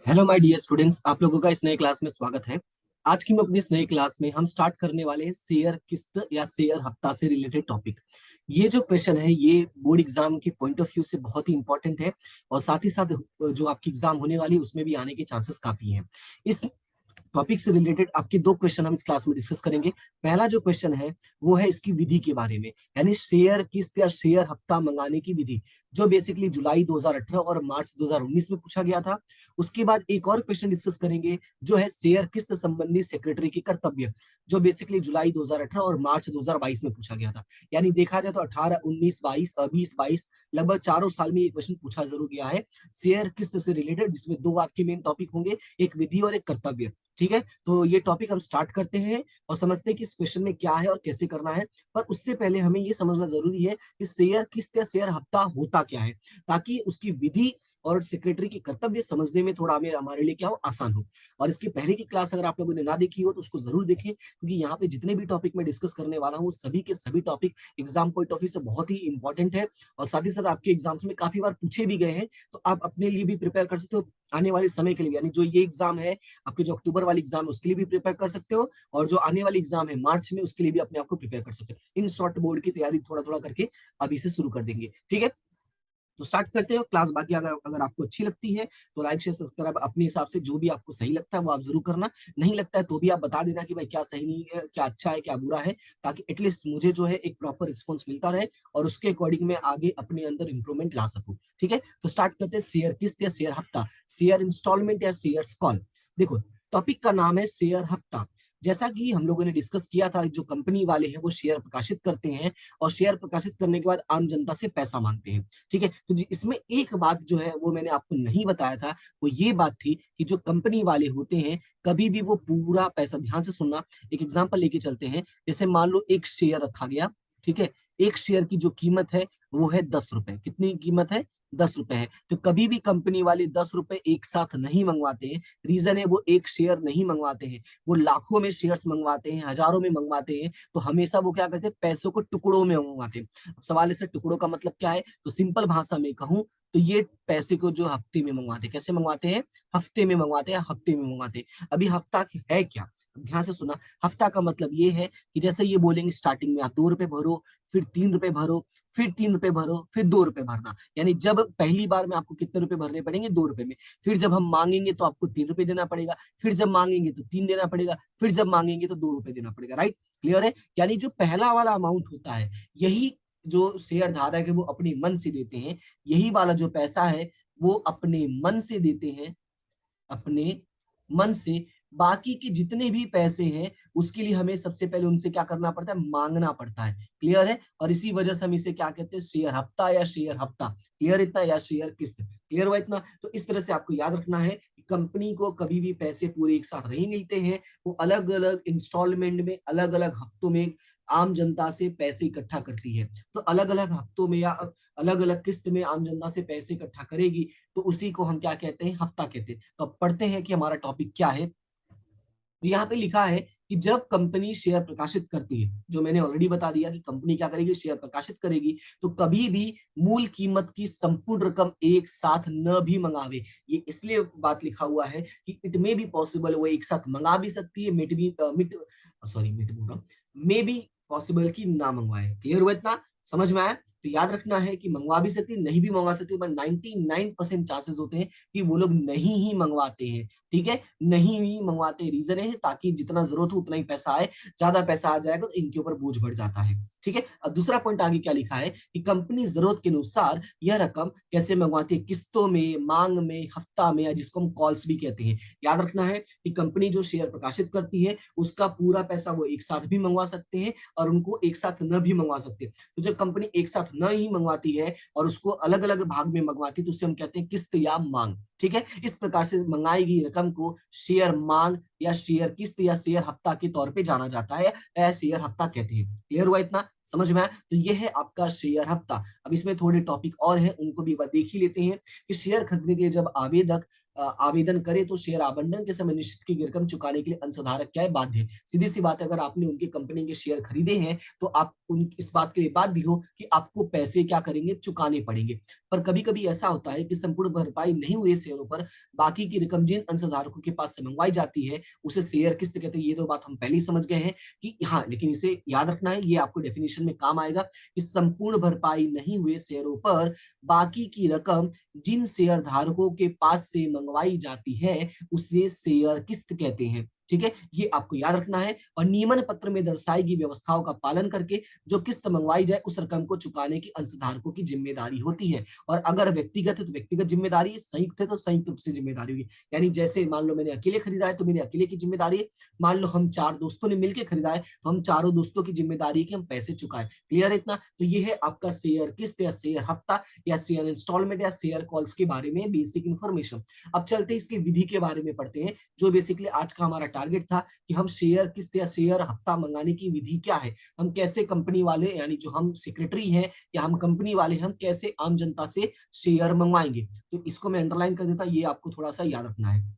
Hello my dear students, आप लोगों का इस नए क्लास में स्वागत है। आज की अपनी इस नई क्लास में हम स्टार्ट करने वाले हैं शेयर किस्त या शेयर हफ्ता से रिलेटेड टॉपिक। ये जो क्वेश्चन है ये बोर्ड एग्जाम के पॉइंट ऑफ व्यू से बहुत ही इंपॉर्टेंट है और साथ ही साथ जो आपकी एग्जाम होने वाली है उसमें भी आने के चांसेस काफी हैं। इस टॉपिक से रिलेटेड आपके दो क्वेश्चन हम इस क्लास में डिस्कस करेंगे। पहला जो क्वेश्चन है वो है इसकी विधि के बारे में, यानी शेयर किस्त या शेयर हफ्ता मंगाने की विधि, जो बेसिकली जुलाई 2018 और मार्च 2019 में पूछा गया था। उसके बाद एक और क्वेश्चन डिस्कस करेंगे जो है शेयर किस्त संबंधी सेक्रेटरी के कर्तव्य, जो बेसिकली जुलाई 2018 और मार्च 2022 में पूछा गया था। यानी देखा जाए तो 18, 19, 22 और 20, 22 लगभग चारों साल में ये क्वेश्चन पूछा जरूर गया है शेयर किस्त से रिलेटेड, जिसमें दो आपके मेन टॉपिक होंगे, एक विधि और एक कर्तव्य। ठीक है, तो ये टॉपिक हम स्टार्ट करते हैं और समझते हैं कि इस क्वेश्चन में क्या है और कैसे करना है। पर उससे पहले हमें ये समझना जरूरी है कि शेयर किस्त या शेयर हफ्ता होता क्या है, ताकि उसकी विधि और सेक्रेटरी की कर्तव्य समझने में थोड़ा हमें हमारे लिए क्या हो आसान हो। और इसकी पहले की क्लास अगर आप लोगों ने ना देखी हो तो उसको जरूर देखें, क्योंकि यहाँ पे जितने भी टॉपिक मैं डिस्कस करने वाला हूँ वो सभी के सभी topic exam point of view से बहुत ही इंपॉर्टेंट है और साथ ही साथ आपके एग्जाम्स में काफी बार पूछे भी गए हैं। तो आप अपने लिए भी प्रिपेयर कर सकते हो आने वाले समय के लिए, यानी जो ये एग्जाम है, आपके जो अक्टूबर वाली एग्जाम है उसके लिए भी प्रिपेयर कर सकते हो और जो आने वाली एग्जाम है मार्च में उसके लिए भी अपने आप को प्रिपेयर कर सकते हो। इन शॉर्ट बोर्ड की तैयारी थोड़ा थोड़ा करके अभी से शुरू कर देंगे। ठीक है, तो स्टार्ट करते हो क्लास। बाकी अगर अगर आपको अच्छी लगती है तो लाइक शेयर सब्सक्राइब अपने हिसाब से जो भी आपको सही लगता है वो आप जरूर करना। नहीं लगता है तो भी आप बता देना कि भाई क्या सही नहीं है, क्या अच्छा है, क्या बुरा है, ताकि एटलीस्ट मुझे जो है एक प्रॉपर रिस्पॉन्स मिलता रहे और उसके अकॉर्डिंग मैं आगे अपने अंदर इंप्रूवमेंट ला सकूं। ठीक है, तो स्टार्ट करते हैं शेयर किस्त या शेयर हफ्ता, शेयर इंस्टॉलमेंट या शेयर कॉल। देखो, टॉपिक का नाम है शेयर हफ्ता। जैसा कि हम लोगों ने डिस्कस किया था, जो कंपनी वाले हैं वो शेयर प्रकाशित करते हैं और शेयर प्रकाशित करने के बाद आम जनता से पैसा मांगते हैं। ठीक है, तो इसमें एक बात जो है वो मैंने आपको नहीं बताया था, वो ये बात थी कि जो कंपनी वाले होते हैं कभी भी वो पूरा पैसा, ध्यान से सुनना, एक एग्जांपल लेके चलते हैं। जैसे मान लो एक शेयर रखा गया, ठीक है, एक शेयर की जो कीमत है वो है 10 रुपए। कितनी कीमत है? 10 रुपए है। तो कभी भी कंपनी वाले 10 रुपए एक साथ नहीं मंगवाते हैं। रीजन है वो एक शेयर नहीं मंगवाते हैं, वो लाखों में शेयर्स मंगवाते हैं, हजारों में मंगवाते हैं। तो हमेशा वो क्या करते हैं, पैसों को टुकड़ों में मंगवाते हैं। अब सवाल है टुकड़ों का मतलब क्या है, तो सिंपल भाषा में कहूं तो ये पैसे को जो हफ्ते में मंगवाते हैं, कैसे मंगवाते हैं, हफ्ते में मंगवाते हैं, हफ्ते में मंगवाते हैं। अभी हफ्ता है क्या, ध्यान से सुना। हफ्ता का मतलब ये है कि जैसे ये बोलेंगे स्टार्टिंग में आप 2 रुपए भरो, फिर 3 रुपए भरो, फिर 3 रुपए भरो, फिर 2 रुपए भरना। यानी जब पहली बार में आपको कितने रुपए भरने पड़ेंगे, 2 रुपए में। फिर जब हम मांगेंगे तो आपको 3 रुपए देना पड़ेगा, फिर जब मांगेंगे तो 3 देना पड़ेगा, फिर जब मांगेंगे तो 2 रुपए देना पड़ेगा। राइट, क्लियर है। यानी जो पहला वाला अमाउंट होता है, यही जो शेयर धारक है वो अपने मन से देते हैं। यही वाला जो पैसा है वो अपने मन से देते हैं, अपने मन से। बाकी के जितने भी पैसे हैं उसके लिए हमें सबसे पहले उनसे क्या करना पड़ता है, मांगना पड़ता है। क्लियर है, और इसी वजह से हम इसे क्या कहते हैं, शेयर हफ्ता या शेयर हफ्ता। क्लियर इतना, या शेयर किस्त। क्लियर हुआ इतना। तो इस तरह से आपको याद रखना है कि कंपनी को कभी भी पैसे पूरे एक साथ नहीं मिलते हैं, वो अलग अलग इंस्टॉलमेंट में, अलग अलग हफ्तों में आम जनता से पैसे इकट्ठा करती है। तो अलग अलग हफ्तों में या अलग अलग किस्त में आम जनता से पैसे इकट्ठा करेगी, तो उसी को हम क्या कहते हैं, हफ्ता कहते हैं। तो अब पढ़ते हैं कि हमारा टॉपिक क्या है। तो यहाँ पे लिखा है कि जब कंपनी शेयर प्रकाशित करती है, जो मैंने ऑलरेडी बता दिया कि कंपनी क्या करेगी, शेयर प्रकाशित करेगी, तो कभी भी मूल कीमत की संपूर्ण रकम एक साथ न भी मंगावे। ये इसलिए बात लिखा हुआ है कि इट मे बी पॉसिबल, वो एक साथ मंगा भी सकती है, मिट भी मिट सॉरी मिट बोल रहा हूँ, मे बी पॉसिबल की ना मंगवाए। क्लियर हुआ इतना, समझ में आया। तो याद रखना है कि मंगवा भी सकती है, नहीं भी मंगवा सकती, बट 99% चांसेस होते हैं कि वो लोग नहीं ही मंगवाते हैं। ठीक है, नहीं ही मंगवाते। रीजन है ताकि जितना जरूरत हो उतना ही पैसा आए, ज्यादा पैसा आ जाएगा तो इनके ऊपर बोझ बढ़ जाता है। ठीक है, अब दूसरा पॉइंट आगे क्या लिखा है कि कंपनी जरूरत के अनुसार यह रकम कैसे मंगवाती है, किस्तों में, मांग में, हफ्ता में, या जिसको हम कॉल्स भी कहते हैं। याद रखना है कि कंपनी जो शेयर प्रकाशित करती है उसका पूरा पैसा वो एक साथ भी मंगवा सकते हैं और उनको एक साथ न भी मंगवा सकते। तो जब कंपनी एक साथ न ही मंगवाती है और उसको अलग अलग भाग में मंगवाती है तो उसे हम कहते हैं किस्त या मांग। ठीक है, इस प्रकार से मंगाई गई रकम को शेयर मांग या शेयर किस्त या शेयर हफ्ता के तौर पे जाना जाता है, या शेयर हफ्ता कहते हैं। क्लियर हुआ इतना, समझ में आया। तो ये है आपका शेयर हफ्ता। अब इसमें थोड़े टॉपिक और हैं, उनको भी देख ही लेते हैं कि शेयर खरीदने के लिए जब आवेदक आवेदन करे तो शेयर आवंटन के समय निश्चित की रकम चुकाने के लिए अंशधारक क्या है, बाध्य है। सीधी सी बात है, अगर आपने उनकी कंपनी के शेयर खरीदे हैं तो आप उन इस बात के लिए बाध्य हो कि आपको पैसे क्या करेंगे, चुकाने पड़ेंगे। पर कभी कभी ऐसा होता है कि संपूर्ण भरपाई नहीं हुए शेयरों पर बाकी की रकम जिन अंशधारकों के पास से मंगवाई जाती है उसे शेयर किस्त कहते हैं। ये तो बात हम पहले ही समझ गए हैं कि हाँ, लेकिन इसे याद रखना है, ये आपको डेफिनेशन में काम आएगा कि संपूर्ण भरपाई नहीं हुए शेयरों पर बाकी की रकम जिन शेयर धारकों के पास से मंगवाई जाती है उसे शेयर किस्त कहते हैं। ठीक है, ये आपको याद रखना है। और नियमन पत्र में दर्शाई गई व्यवस्थाओं का पालन करके जो किस्त मंगवाई जाए उस रकम को चुकाने की अंशधारकों की जिम्मेदारी होती है। और अगर व्यक्तिगत है तो व्यक्तिगत जिम्मेदारी है, संयुक्त है तो संयुक्त रूप से जिम्मेदारी होगी। यानी जैसे मान लो मैंने अकेले खरीदा है तो मेरे अकेले की जिम्मेदारी है, मान लो हम 4 दोस्तों ने मिलकर खरीदा है तो हम चारों दोस्तों की जिम्मेदारी है कि हम पैसे चुकाएं। क्लियर है इतना? तो ये है आपका शेयर किस्त या शेयर हफ्ता या शेयर इंस्टॉलमेंट या शेयर कॉल्स के बारे में बेसिक इन्फॉर्मेशन। अब चलते हैं इसकी विधि के बारे में पढ़ते हैं, जो बेसिकली आज का हमारा टारगेट था कि हम शेयर किस्त या शेयर हफ्ता मंगाने की विधि क्या है, हम कैसे कंपनी वाले यानी जो हम सेक्रेटरी हैं या हम कंपनी वाले हम कैसे आम जनता से शेयर मंगवाएंगे। तो इसको मैं अंडरलाइन कर देता, ये आपको थोड़ा सा याद रखना है।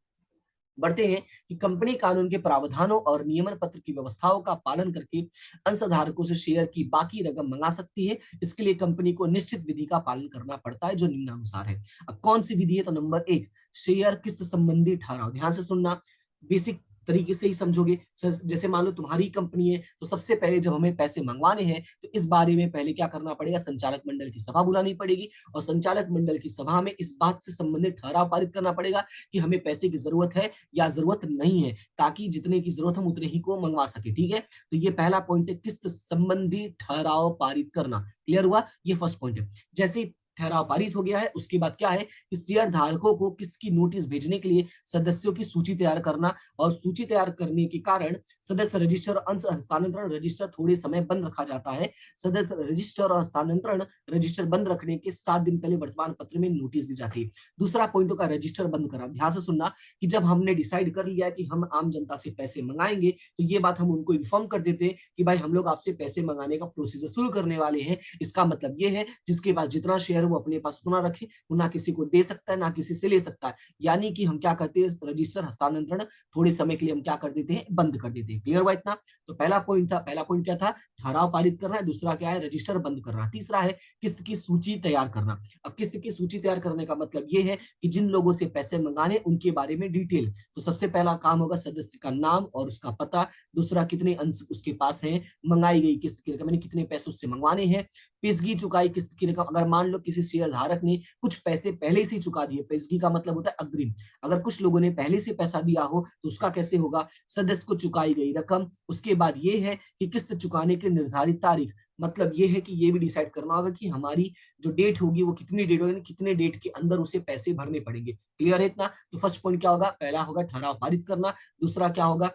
बढ़ते हैं कि कंपनी कानून के प्रावधानों और नियमन पत्र की व्यवस्थाओं का पालन करके अंशधारकों से शेयर की बाकी रकम मंगा सकती है। इसके लिए कंपनी को निश्चित विधि का पालन करना पड़ता है जो निम्नानुसार है। अब कौन सी विधि है? तो नंबर 1, शेयर किस्त संबंधी ठहराव। ध्यान से सुनना, बेसिक तरीके से ही समझोगे। जैसे मान लो तुम्हारी कंपनी है तो सबसे पहले जब हमें पैसे मंगवाने हैं तो इस बारे में पहले क्या करना पड़ेगा, संचालक मंडल की सभा बुलानी पड़ेगी और संचालक मंडल की सभा में इस बात से संबंधित ठहराव पारित करना पड़ेगा कि हमें पैसे की जरूरत है या जरूरत नहीं है, ताकि जितने की जरूरत हम उतने ही को मंगवा सके। ठीक है, तो ये पहला पॉइंट है, किस्त संबंधी ठहराव पारित करना। क्लियर हुआ? ये फर्स्ट पॉइंट है। जैसे ही ठहराव पारित हो गया है उसके बाद क्या है कि शेयर धारकों को किस्त की नोटिस भेजने के लिए सदस्यों की सूची तैयार करना, और सूची तैयार करने के कारण सदस्य रजिस्टर अंश हस्तांतरण रजिस्टर थोड़े समय बंद रखा जाता है। सदस्य रजिस्टर और हस्तांतरण रजिस्टर बंद रखने के 7 दिन पहले वर्तमान पत्र में नोटिस दी जाती है। दूसरा पॉइंट होगा रजिस्टर बंद करना। ध्यान से सुनना कि जब हमने डिसाइड कर लिया कि हम आम जनता से पैसे मंगाएंगे तो ये बात हम उनको इन्फॉर्म कर देते हैं कि भाई हम लोग आपसे पैसे मंगाने का प्रोसीजर शुरू करने वाले हैं। इसका मतलब ये है जिसके पास जितना शेयर है वो अपने पास उतना रखे, वो ना किसी को दे सकता है ना किसी से ले सकता है। यानी कि हम क्या करते हैं, रजिस्टर हस्तांतरण थोड़े समय के लिए हम क्या कर देते हैं, बंद कर देते हैं। क्लियर हुआ इतना? तो पहला पॉइंट था, पहला पॉइंट क्या था, ठहराव पारित करना है। दूसरा क्या है, रजिस्टर बंद करना। तीसरा है किस्त की सूची तैयार करना। अब किस्त की सूची तैयार करने का मतलब ये है कि जिन लोगों से पैसे मंगाने उनके बारे में डिटेल। तो सबसे पहला काम होगा सदस्य का नाम और उसका पता। दूसरा कितने अंश उसके पास है, मंगाई गई किस्त की रकम यानी कितने पैसे उससे मंगवाने हैं, पेशगी चुकाई किस्त की रकम। अगर मान लो किसी शेयर धारक ने कुछ पैसे पहले से चुका दिए, पेशगी का मतलब होता है अग्रिम, अगर कुछ लोगों ने पहले से पैसा दिया हो तो उसका कैसे होगा, सदस्य को चुकाई गई रकम। उसके बाद ये है कि किस्त चुकाने की निर्धारित तारीख, मतलब ये है कि ये भी डिसाइड करना होगा कि हमारी जो डेट होगी वो कितनी डेट होगी, कितने डेट के अंदर उसे पैसे भरने पड़ेंगे। क्लियर है इतना? तो फर्स्ट पॉइंट क्या होगा, पहला होगा ठहराव पारित करना, दूसरा क्या होगा,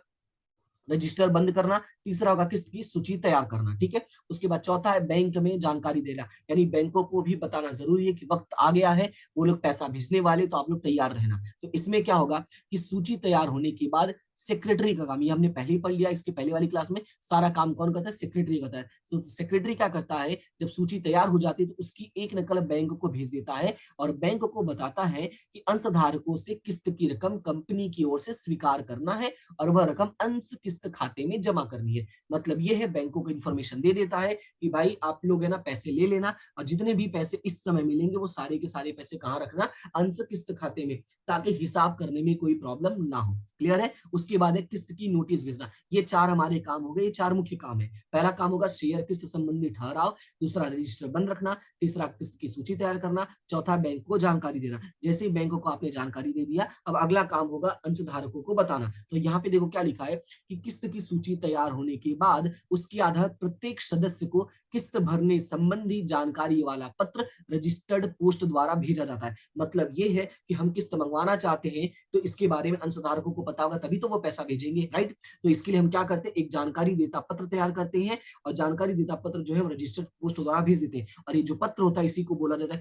रजिस्टर बंद करना, तीसरा होगा किस्त की सूची तैयार करना। ठीक है, उसके बाद चौथा है बैंक में जानकारी देना, यानी बैंकों को भी बताना जरूरी है कि वक्त आ गया है, वो लोग पैसा भेजने वाले, तो आप लोग तैयार रहना। तो इसमें क्या होगा कि सूची तैयार होने के बाद सेक्रेटरी का काम, ये हमने पहले ही पढ़ लिया इसके पहले वाली क्लास में, सारा काम कौन करता है, सेक्रेटरी करता है। तो सेक्रेटरी क्या करता है, जब सूची तैयार हो जाती है तो उसकी एक नकल बैंक को भेज देता है और बैंक को बताता है कि अंशधारकों से किस्त की रकम कंपनी की ओर से स्वीकार करना है और वह रकम अंश किस्त खाते में जमा करनी है। मतलब ये है, बैंकों को इन्फॉर्मेशन दे देता है कि भाई आप लोग है ना पैसे ले लेना और जितने भी पैसे इस समय मिलेंगे वो सारे के सारे पैसे कहाँ रखना, अंश किस्त खाते में, ताकि हिसाब करने में कोई प्रॉब्लम ना हो। क्लियर है? उसके बाद है किस्त की नोटिस भेजना। ये 4 हमारे काम हो गए, ये 4 मुख्य काम है। पहला काम होगा शेयर किस्त संबंधी ठहराव, दूसरा रजिस्टर बंद रखना, तीसरा किस्त की सूची तैयार करना, चौथा बैंक को जानकारी देना। जैसे ही बैंकों को आपने जानकारी दे दिया, अब अगला काम होगा अंशधारकों को बताना। तो यहाँ पे देखो क्या लिखा है कि किस्त की सूची तैयार होने के बाद उसके आधार प्रत्येक सदस्य को किस्त भरने संबंधी जानकारी वाला पत्र रजिस्टर्ड पोस्ट द्वारा भेजा जाता है। मतलब ये है कि हम किस्त मंगवाना चाहते हैं तो इसके बारे में अंशधारकों को पता होगा तभी तो वो पैसा भेजेंगे, राइट? तो इसके लिए हम क्या करते हैं, एक जानकारी देता पत्र तैयार करते हैं और जानकारी देता पत्र जो है रजिस्टर्ड पोस्ट द्वारा भेज देते हैं। और ये जो पत्र होता है इसी को बोला जाता है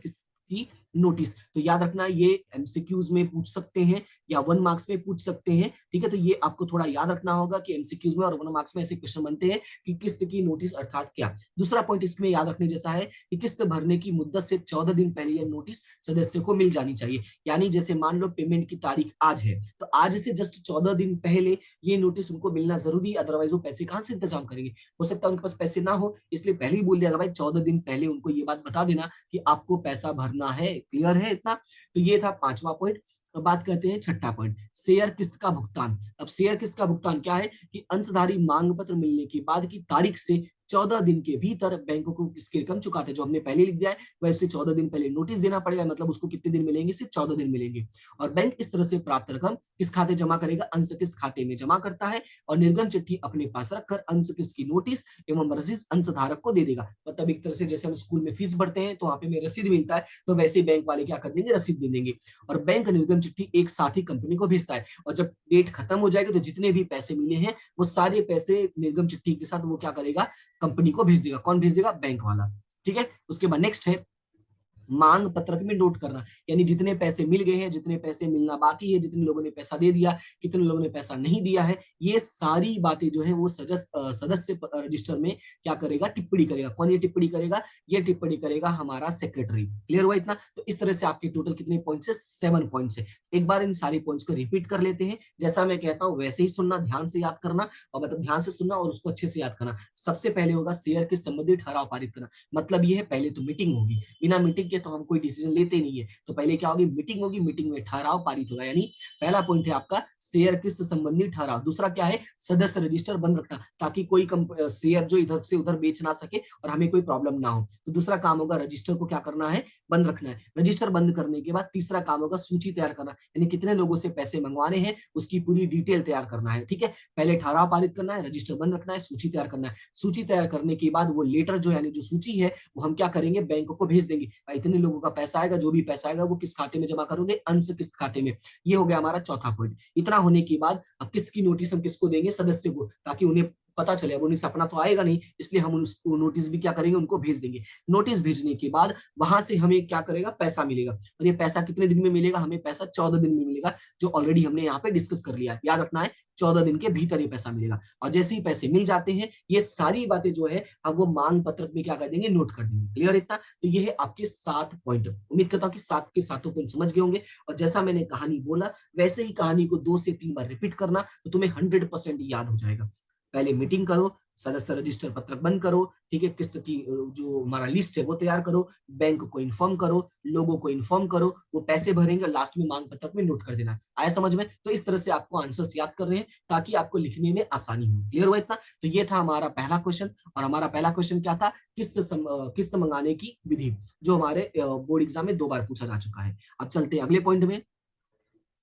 की नोटिस। तो याद रखना ये एमसीक्यूज में पूछ सकते हैं या 1 मार्क्स में पूछ सकते हैं, ठीक है। तो ये आपको थोड़ा याद रखना होगा कि एमसीक्यूज में और 1 मार्क्स में ऐसे क्वेश्चन बनते हैं कि किस्त की नोटिस अर्थात क्या। दूसरा पॉइंट इसमें याद रखने जैसा है कि किस्त भरने की मुद्दत से 14 दिन पहले यह नोटिस सदस्य को मिल जानी चाहिए। यानी जैसे मान लो पेमेंट की तारीख आज है, तो आज से जस्ट 14 दिन पहले ये नोटिस उनको मिलना जरूरी है, अदरवाइज वो पैसे कहां से इंतजाम करेंगे। हो सकता है उनके पास पैसे ना हो, इसलिए पहले ही बोल दिया भाई 14 दिन पहले उनको ये बात बता देना कि आपको पैसा भरना है। क्लियर है इतना? तो ये था पांचवा पॉइंट। अब बात करते हैं छठा पॉइंट, शेयर किस्त का भुगतान। अब शेयर किस्त का भुगतान क्या है कि अंशधारी मांग पत्र मिलने के बाद की तारीख से 14 दिन के भीतर बैंकों को इसकी रकम चुकाते हैं। जो हमने पहले लिख दिया है वैसे 14 दिन पहले नोटिस देना पड़ेगा, मतलब उसको कितने दिन मिलेंगे, सिर्फ 14 दिन मिलेंगे। और बैंक इस तरह से प्राप्त रकम किस खाते जमा करेगा, अंश किस्त खाते में जमा करता है और निर्गम चिट्ठी अपने पास रखकर अंश किस्त की नोटिस एवं रसीद अंशधारक को दे देगा। मतलब एक तरह से जैसे हम स्कूल में फीस भरते हैं तो वहां पे हमें रसीद मिलता है, तो वैसे बैंक वाले क्या कर देंगे, रसीद दे देंगे। और बैंक निर्गम चिट्ठी एक साथ ही कंपनी को भेजता है, और जब डेट खत्म हो जाएगी तो जितने भी पैसे मिले हैं वो सारे पैसे निर्गम चिट्ठी के साथ वो क्या करेगा, कंपनी को भेज देगा। कौन भेज देगा, बैंक वाला। ठीक है। उसके बाद नेक्स्ट है मांग पत्रक में नोट करना, यानी जितने पैसे मिल गए हैं, जितने पैसे मिलना बाकी है, जितने लोगों ने पैसा दे दिया, कितने लोगों ने पैसा नहीं दिया है, ये सारी बातें जो है वो सदस्य रजिस्टर में क्या करेगा, टिप्पणी करेगा। कौन ये टिप्पणी करेगा, ये टिप्पणी करेगा हमारा सेक्रेटरी। क्लियर हुआ इतना? तो इस तरह से आपके टोटल कितने पॉइंट्स है, 7 पॉइंट्स है। एक बार इन सारी पॉइंट्स को रिपीट कर लेते हैं, जैसा मैं कहता हूं वैसे ही सुनना, ध्यान से याद करना, और मतलब ध्यान से सुनना और उसको अच्छे से याद करना। सबसे पहले होगा शेयर के संबंधी ठहराव पारित करना। मतलब ये है पहले तो मीटिंग होगी, बिना मीटिंग के तो हम कोई डिसीजन लेते नहीं है। तो पहले क्या होगी, मीटिंग होगी, मीटिंग में ठहराव पारित होगा। यानी पहला पॉइंट है आपका शेयर किस्त संबंधी ठहराव। दूसरा क्या है, सदस्य रजिस्टर बंद रखना, ताकि कोई शेयर जो इधर से उधर बेच ना सके और हमें कोई प्रॉब्लम ना हो। तो दूसरा काम होगा रजिस्टर को क्या करना है, बंद रखना है। रजिस्टर बंद करने के बाद तीसरा काम होगा सूची तैयार करना, यानी कितने लोगों से पैसे मंगवाने हैं उसकी पूरी डिटेल तैयार करना है। ठीक है। पहले ठहराव पारित करना है, रजिस्टर बंद रखना है, सूची तैयार करना है। सूची तैयार करने के बाद वो लेटर जो यानी जो सूची है वो हम क्या करेंगे, बैंक को भेज देंगे। इतने लोगों का पैसा आएगा, जो भी पैसा आएगा वो किस खाते में जमा करोगे, अंश किस्त खाते में। ये हो गया हमारा चौथा पॉइंट। इतना होने के बाद अब किस्त की नोटिस हम किसको देंगे, सदस्य को, ताकि उन्हें पता चले। अब उन्हें सपना तो आएगा नहीं, इसलिए हम उसको नोटिस भी क्या करेंगे, उनको भेज देंगे। नोटिस भेजने के बाद वहां से हमें क्या करेगा, पैसा मिलेगा। और ये पैसा कितने दिन में मिलेगा, हमें पैसा 14 दिन में मिलेगा, जो ऑलरेडी हमने यहाँ पे डिस्कस कर लिया है। याद रखना है 14 दिन के भीतर ये पैसा मिलेगा। और जैसे ही पैसे मिल जाते हैं ये सारी बातें जो है हम वो मांग पत्रक में क्या कर देंगे, नोट कर देंगे। क्लियर इतना? तो ये है आपके 7 पॉइंट। उम्मीद करता हूँ कि 7 के 7 पॉइंट समझ गए होंगे। और जैसा मैंने कहानी बोला वैसे ही कहानी को 2 से 3 बार रिपीट करना, तो तुम्हें 100% याद हो जाएगा। पहले मीटिंग करो, सदस्य रजिस्टर पत्रक बंद करो, ठीक है, किस्त की जो हमारा लिस्ट है वो तैयार करो, बैंक को इन्फॉर्म करो, लोगों को इन्फॉर्म करो, वो पैसे भरेंगे, लास्ट में मांग पत्रक में नोट कर देना। आया समझ में? तो इस तरह से आपको आंसर्स याद कर रहे हैं ताकि आपको लिखने में आसानी हो। क्लियर हुआ इतना? तो ये था हमारा पहला क्वेश्चन। और हमारा पहला क्वेश्चन क्या था, किस्त मंगाने की विधि, जो हमारे बोर्ड एग्जाम में 2 बार पूछा जा चुका है। अब चलते हैं अगले पॉइंट में।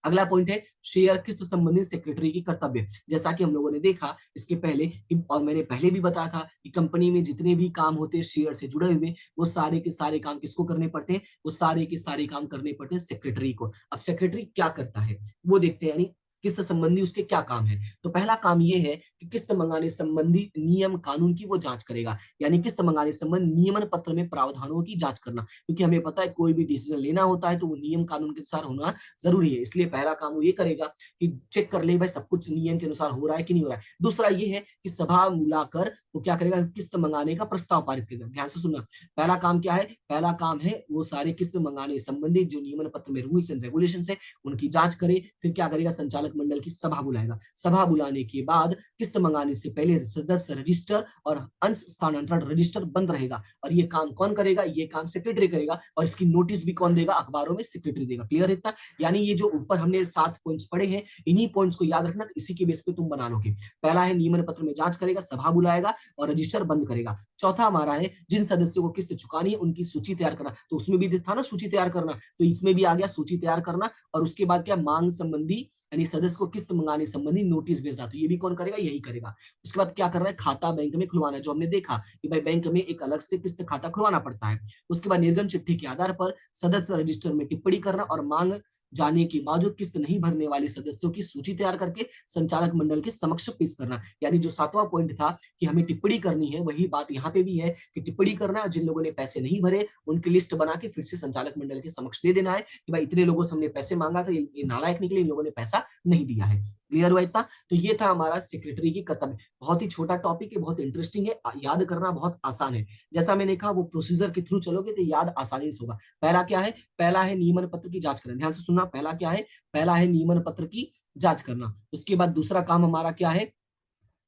अगला पॉइंट है शेयर किस्त संबंधित सेक्रेटरी की कर्तव्य। जैसा कि हम लोगों ने देखा इसके पहले और मैंने पहले भी बताया था कि कंपनी में जितने भी काम होते हैं शेयर से जुड़े हुए, वो सारे के सारे काम किसको करने पड़ते हैं, वो सारे के सारे काम करने पड़ते हैं सेक्रेटरी को। अब सेक्रेटरी क्या करता है वो देखते हैं, यानी किस्त संबंधी उसके क्या काम है। तो पहला काम ये है कि किस्त मंगाने संबंधी नियम कानून की वो जांच करेगा, यानी किस्त मंगाने संबंधी नियमन पत्र में प्रावधानों की जांच करना। क्योंकि हमें पता है कोई भी डिसीजन लेना होता है तो वो नियम कानून के अनुसार होना जरूरी है, इसलिए पहला काम वो ये करेगा कि चेक कर ले भाई सब कुछ नियम के अनुसार हो रहा है कि नहीं हो रहा है। दूसरा ये है कि सभा बुलाकर वो क्या करेगा, किस्त मंगाने का प्रस्ताव पारित करेगा। ध्यान से सुनना, पहला काम क्या है, पहला काम है वो सारे किस्त मंगाने संबंधी जो नियमन पत्र में रूल्स एंड रेगुलेशन है उनकी जांच करे। फिर क्या करेगा, संचालक मंडल की सभा बुलाएगा। सभा बुलाने के बाद किस्त मंगाने से पहले सदस्य रजिस्टर और अंश स्थानांतरण रजिस्टर बंद रहेगा। और ये काम कौन करेगा, ये काम सेक्रेटरी करेगा। और इसकी नोटिस भी कौन देगा, अखबारों में सेक्रेटरी देगा। क्लियर इतना? यानी ये जो ऊपर हमने 7 पॉइंट्स पढ़े हैं, इन्हीं पॉइंट्स को याद रखना, तो इसी के बेस पे तुम बना लोगे। पहला है नियमन पत्र में जांच करेगा, सभा बुलाएगा और रजिस्टर बंद करेगा। चौथा हमारा है जिन सदस्यों को किस्त चुकानी है उनकी सूची तैयार करना। तो उसमें भी था ना सूची तैयार करना, तो इसमें भी आ गया सूची तैयार करना। और उसके बाद क्या, मांग संबंधी यानी सदस्य को किस्त मंगाने संबंधी नोटिस भेजना, तो ये भी कौन करेगा, यही करेगा। उसके बाद क्या कर रहा है, खाता बैंक में खुलवाना, जो हमने देखा कि भाई बैंक में एक अलग से किस्त खाता खुलवाना पड़ता है। उसके बाद निर्गम चिट्ठी के आधार पर सदस्य रजिस्टर में टिप्पणी करना और मांग जाने के बावजूद किस्त नहीं भरने वाले सदस्यों की सूची तैयार करके संचालक मंडल के समक्ष पेश करना। यानी जो 7वां पॉइंट था कि हमें टिप्पणी करनी है, वही बात यहाँ पे भी है कि टिप्पणी करना है। जिन लोगों ने पैसे नहीं भरे उनकी लिस्ट बना के फिर से संचालक मंडल के समक्ष दे देना है कि भाई इतने लोगों से हमने पैसे मांगा था, ये नालायक निकले, इन लोगों ने पैसा नहीं दिया है। क्लियर हुआ इतना? तो ये था हमारा सेक्रेटरी की कर्तव्य। बहुत ही छोटा टॉपिक है, बहुत इंटरेस्टिंग है, याद करना बहुत आसान है। जैसा मैंने कहा वो प्रोसीजर के थ्रू चलोगे तो याद आसानी से होगा। पहला क्या है? पहला है नियमन पत्र की जांच करना। ध्यान से सुनना, पहला क्या है? पहला है नियमन पत्र की जांच करना। उसके बाद दूसरा काम हमारा क्या है?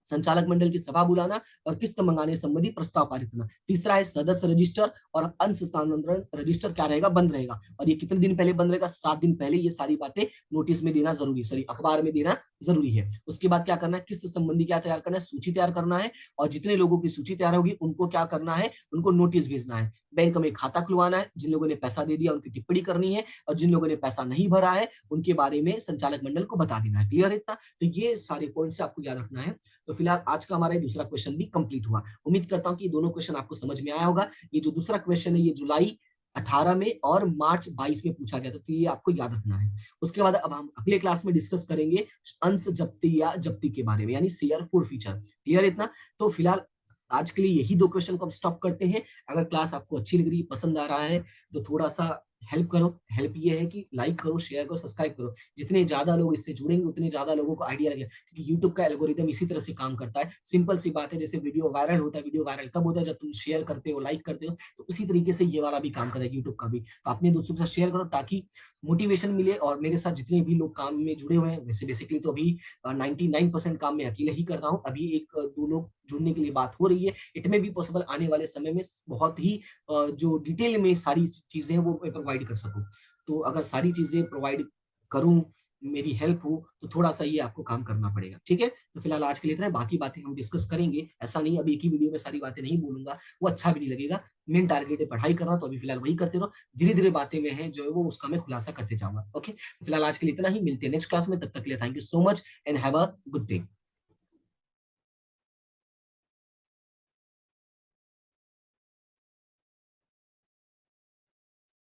संचालक मंडल की सभा बुलाना और किस्त मंगाने संबंधी प्रस्ताव पारित करना। तीसरा है सदस्य रजिस्टर और अंश स्थानांतरण रजिस्टर क्या रहेगा? बंद रहेगा। और ये कितने दिन पहले बंद रहेगा? 7 दिन पहले ये सारी बातें नोटिस में देना जरूरी, सॉरी अखबार में देना जरूरी है। उसके बाद क्या करना है? किस्त संबंधी क्या तैयार करना है? सूची तैयार करना है। और जितने लोगों की सूची तैयार होगी उनको क्या करना है? उनको नोटिस भेजना है। बैंक में खाता खुलवाना है। जिन लोगों ने पैसा दे दिया उनकी टिप्पणी करनी है, और जिन लोगों ने पैसा नहीं भरा है उनके बारे में संचालक मंडल को बता देना है। क्लियर है इतना? तो ये सारे पॉइंट्स आपको याद रखना है। तो फिलहाल आज का हमारा दूसरा क्वेश्चन भी कंप्लीट हुआ। उम्मीद करता हूं कि दोनों क्वेश्चन आपको समझ में आया होगा। ये जो दूसरा क्वेश्चन है ये जुलाई 18 में और मार्च 22 में पूछा गया था, तो ये आपको याद रखना है। उसके बाद अब हम अगले क्लास में डिस्कस करेंगे अंश जब्ती या जब्ती के बारे में, यानी शेयर फॉर फीचर। क्लियर है इतना? तो फिलहाल आज के लिए यही दो क्वेश्चन को हम स्टॉप करते हैं। अगर क्लास आपको अच्छी लग रही है, पसंद आ रहा है, तो थोड़ा सा हेल्प करो। हेल्प ये है कि लाइक करो, शेयर करो, सब्सक्राइब करो। जितने ज्यादा लोग इससे जुड़ेंगे उतने ज्यादा लोगों को आइडिया लगेगा, क्योंकि यूट्यूब का एल्गोरिदम इसी तरह से काम करता है। सिंपल सी बात है, जैसे वीडियो वायरल होता है, वीडियो वायरल कब होता है? जब तुम शेयर करते हो, लाइक करते हो। तो उसी तरीके से ये वाला भी काम करेगा, यूट्यूब का भी। तो अपने दोस्तों के साथ शेयर करो ताकि मोटिवेशन मिले। और मेरे साथ जितने भी लोग काम में जुड़े हुए हैं, वैसे बेसिकली तो अभी 99% काम मैं अकेले ही करता हूँ। अभी एक दो लोग जुड़ने के लिए बात हो रही है। इट में भी पॉसिबल आने वाले समय में बहुत ही जो डिटेल में सारी चीजें हैं वो मैं प्रोवाइड कर सकूं। तो अगर सारी चीजें प्रोवाइड करूं, मेरी हेल्प हो, तो थोड़ा सा ये आपको काम करना पड़ेगा। ठीक है? तो फिलहाल आज के लिए इतना है, बाकी बातें हम डिस्कस करेंगे। ऐसा नहीं अब एक ही वीडियो में सारी बातें नहीं बोलूंगा, वो अच्छा भी नहीं लगेगा। मेन टारगेट है पढ़ाई करना, तो अभी फिलहाल वही करते रहो। धीरे धीरे बातें में है जो है वो उसका मैं खुलासा करते जाऊंगा। ओके, फिलहाल आज के लिए इतना ही, मिलते हैं नेक्स्ट क्लास में। तब तक के लिए thank you so much and have a good day.